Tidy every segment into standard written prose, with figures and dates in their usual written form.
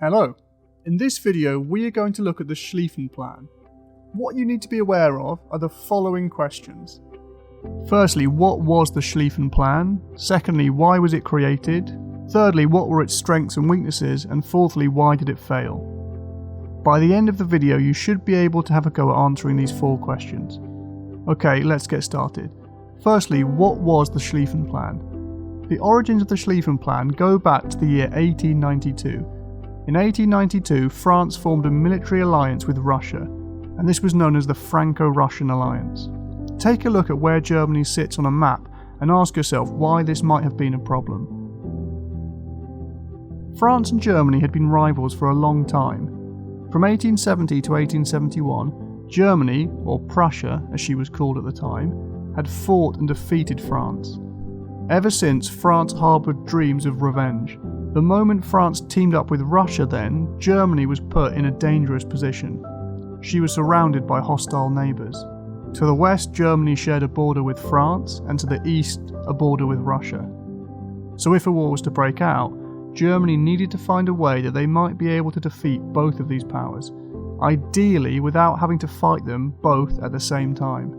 Hello. In this video we are going to look at the Schlieffen plan. What you need to be aware of are the following questions. Firstly, what was the Schlieffen plan? Secondly, why was it created? Thirdly, what were its strengths and weaknesses? And fourthly, why did it fail? By the end of the video you should be able to have a go at answering these 4 questions. Okay, let's get started. Firstly, what was the Schlieffen plan? The origins of the Schlieffen plan go back to the year 1892. In 1892, France formed a military alliance with Russia, and this was known as the Franco-Russian Alliance. Take a look at where Germany sits on a map and ask yourself why this might have been a problem. France and Germany had been rivals for a long time. From 1870 to 1871, Germany, or Prussia as she was called at the time, had fought and defeated France. Ever since, France harboured dreams of revenge. The moment France teamed up with Russia then, Germany was put in a dangerous position. She was surrounded by hostile neighbours. To the west, Germany shared a border with France, and to the east, a border with Russia. So if a war was to break out, Germany needed to find a way that they might be able to defeat both of these powers, ideally without having to fight them both at the same time.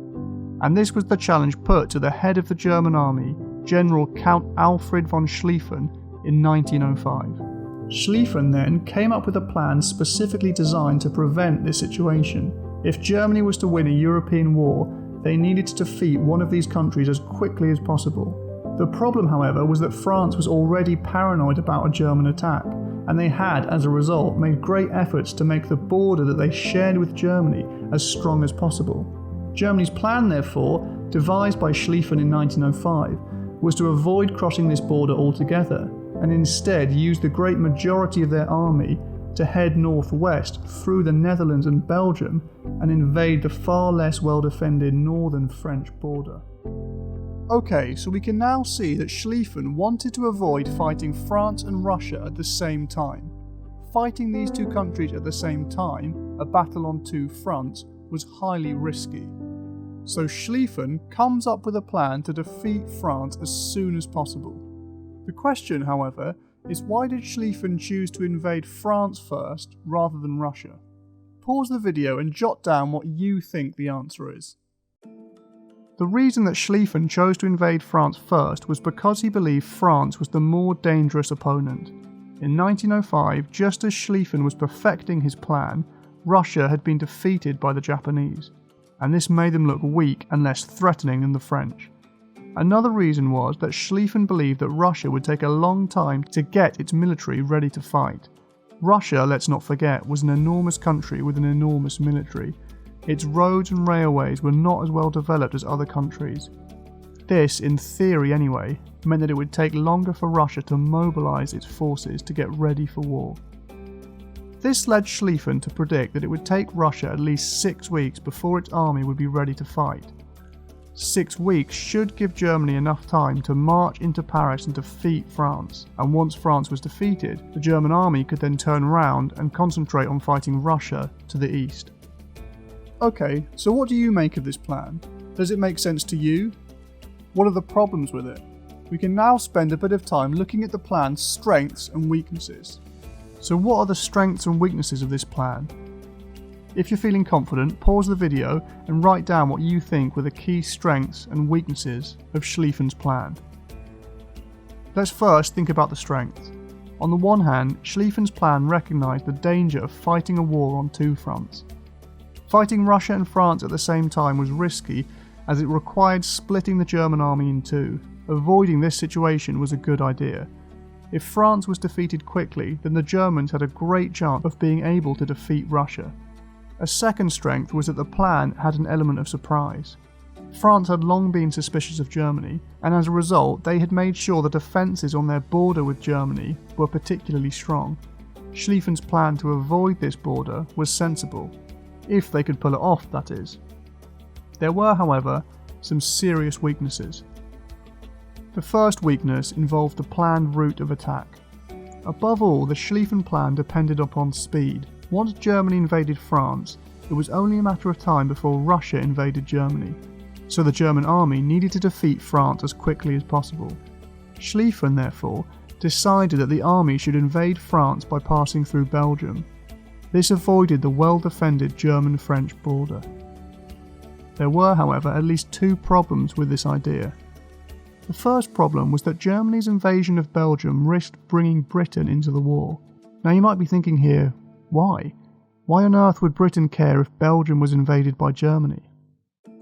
And this was the challenge put to the head of the German army, General Count Alfred von Schlieffen, in 1905. Schlieffen then came up with a plan specifically designed to prevent this situation. If Germany was to win a European war, they needed to defeat one of these countries as quickly as possible. The problem, however, was that France was already paranoid about a German attack, and they had, as a result, made great efforts to make the border that they shared with Germany as strong as possible. Germany's plan, therefore, devised by Schlieffen in 1905, was to avoid crossing this border altogether, and instead use the great majority of their army to head northwest through the Netherlands and Belgium and invade the far less well-defended northern French border. Okay, so we can now see that Schlieffen wanted to avoid fighting France and Russia at the same time. Fighting these two countries at the same time, a battle on two fronts, was highly risky. So Schlieffen comes up with a plan to defeat France as soon as possible. The question, however, is why did Schlieffen choose to invade France first rather than Russia? Pause the video and jot down what you think the answer is. The reason that Schlieffen chose to invade France first was because he believed France was the more dangerous opponent. In 1905, just as Schlieffen was perfecting his plan, Russia had been defeated by the Japanese, and this made them look weak and less threatening than the French. Another reason was that Schlieffen believed that Russia would take a long time to get its military ready to fight. Russia, let's not forget, was an enormous country with an enormous military. Its roads and railways were not as well developed as other countries. This, in theory anyway, meant that it would take longer for Russia to mobilise its forces to get ready for war. This led Schlieffen to predict that it would take Russia at least 6 weeks before its army would be ready to fight. 6 weeks should give Germany enough time to march into Paris and defeat France, and once France was defeated, the German army could then turn around and concentrate on fighting Russia to the east. Okay, so what do you make of this plan? Does it make sense to you? What are the problems with it? We can now spend a bit of time looking at the plan's strengths and weaknesses. So what are the strengths and weaknesses of this plan? If you're feeling confident, pause the video and write down what you think were the key strengths and weaknesses of Schlieffen's plan. Let's first think about the strengths. On the one hand, Schlieffen's plan recognised the danger of fighting a war on two fronts. Fighting Russia and France at the same time was risky as it required splitting the German army in two. Avoiding this situation was a good idea. If France was defeated quickly, then the Germans had a great chance of being able to defeat Russia. A second strength was that the plan had an element of surprise. France had long been suspicious of Germany, and as a result they had made sure the defences on their border with Germany were particularly strong. Schlieffen's plan to avoid this border was sensible, if they could pull it off, that is. There were, however, some serious weaknesses. The first weakness involved the planned route of attack. Above all, the Schlieffen plan depended upon speed. Once Germany invaded France, it was only a matter of time before Russia invaded Germany, so the German army needed to defeat France as quickly as possible. Schlieffen, therefore, decided that the army should invade France by passing through Belgium. This avoided the well-defended German-French border. There were, however, at least two problems with this idea. The first problem was that Germany's invasion of Belgium risked bringing Britain into the war. Now you might be thinking here, why? Why on earth would Britain care if Belgium was invaded by Germany?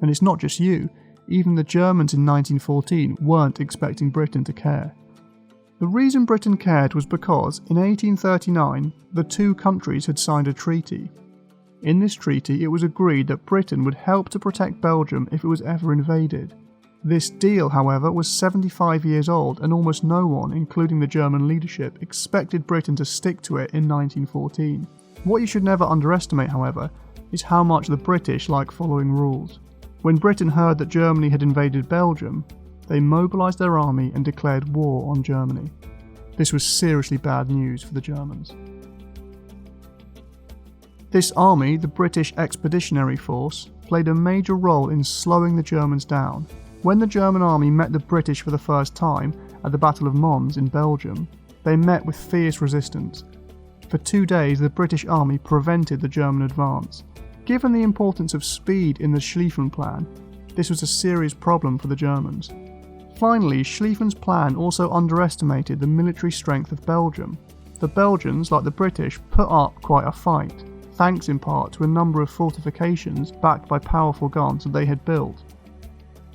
And it's not just you, even the Germans in 1914 weren't expecting Britain to care. The reason Britain cared was because, in 1839, the two countries had signed a treaty. In this treaty, it was agreed that Britain would help to protect Belgium if it was ever invaded. This deal, however, was 75 years old, and almost no one, including the German leadership, expected Britain to stick to it in 1914. What you should never underestimate, however, is how much the British like following rules. When Britain heard that Germany had invaded Belgium, they mobilised their army and declared war on Germany. This was seriously bad news for the Germans. This army, the British Expeditionary Force, played a major role in slowing the Germans down. When the German army met the British for the first time at the Battle of Mons in Belgium, they met with fierce resistance. For 2 days, the British army prevented the German advance. Given the importance of speed in the Schlieffen plan, this was a serious problem for the Germans. Finally, Schlieffen's plan also underestimated the military strength of Belgium. The Belgians, like the British, put up quite a fight, thanks in part to a number of fortifications backed by powerful guns that they had built.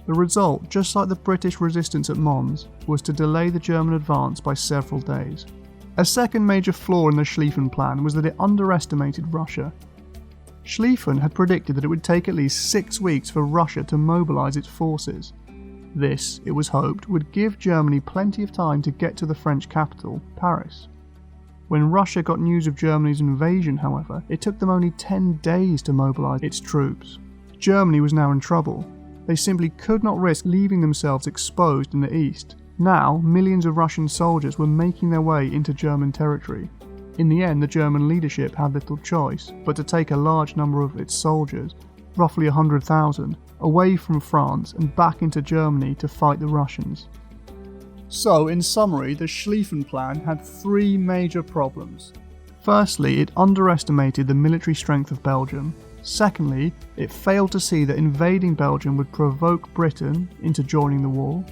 The result, just like the British resistance at Mons, was to delay the German advance by several days. A second major flaw in the Schlieffen plan was that it underestimated Russia. Schlieffen had predicted that it would take at least 6 weeks for Russia to mobilise its forces. This, it was hoped, would give Germany plenty of time to get to the French capital, Paris. When Russia got news of Germany's invasion, however, it took them only 10 days to mobilise its troops. Germany was now in trouble. They simply could not risk leaving themselves exposed in the east. Now, millions of Russian soldiers were making their way into German territory. In the end, the German leadership had little choice but to take a large number of its soldiers, roughly 100,000, away from France and back into Germany to fight the Russians. So, in summary, the Schlieffen plan had 3 major problems. Firstly, it underestimated the military strength of Belgium. Secondly, it failed to see that invading Belgium would provoke Britain into joining the war.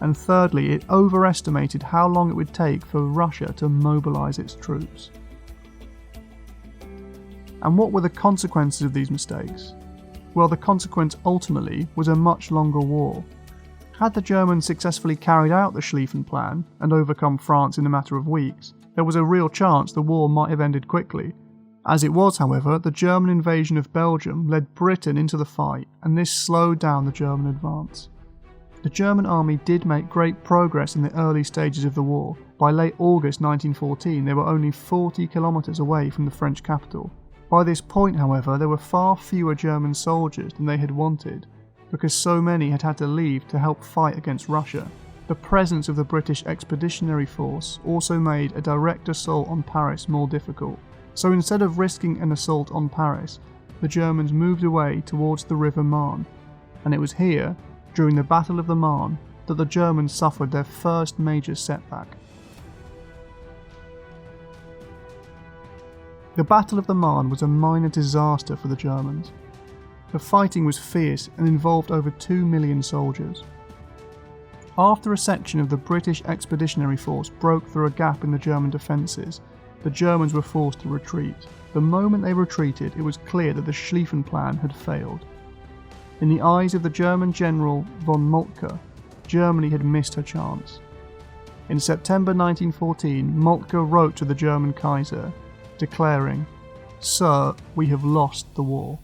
And thirdly, it overestimated how long it would take for Russia to mobilise its troops. And what were the consequences of these mistakes? Well, the consequence ultimately was a much longer war. Had the Germans successfully carried out the Schlieffen plan and overcome France in a matter of weeks, there was a real chance the war might have ended quickly. As it was, however, the German invasion of Belgium led Britain into the fight, and this slowed down the German advance. The German army did make great progress in the early stages of the war. By late August 1914, they were only 40 kilometres away from the French capital. By this point, however, there were far fewer German soldiers than they had wanted, because so many had had to leave to help fight against Russia. The presence of the British Expeditionary Force also made a direct assault on Paris more difficult. So instead of risking an assault on Paris, the Germans moved away towards the River Marne, and it was here, during the Battle of the Marne, that the Germans suffered their first major setback. The Battle of the Marne was a minor disaster for the Germans. The fighting was fierce and involved over 2 million soldiers. After a section of the British Expeditionary Force broke through a gap in the German defences, the Germans were forced to retreat. The moment they retreated, it was clear that the Schlieffen plan had failed. In the eyes of the German general von Moltke, Germany had missed her chance. In September 1914, Moltke wrote to the German Kaiser, declaring, "Sir, we have lost the war."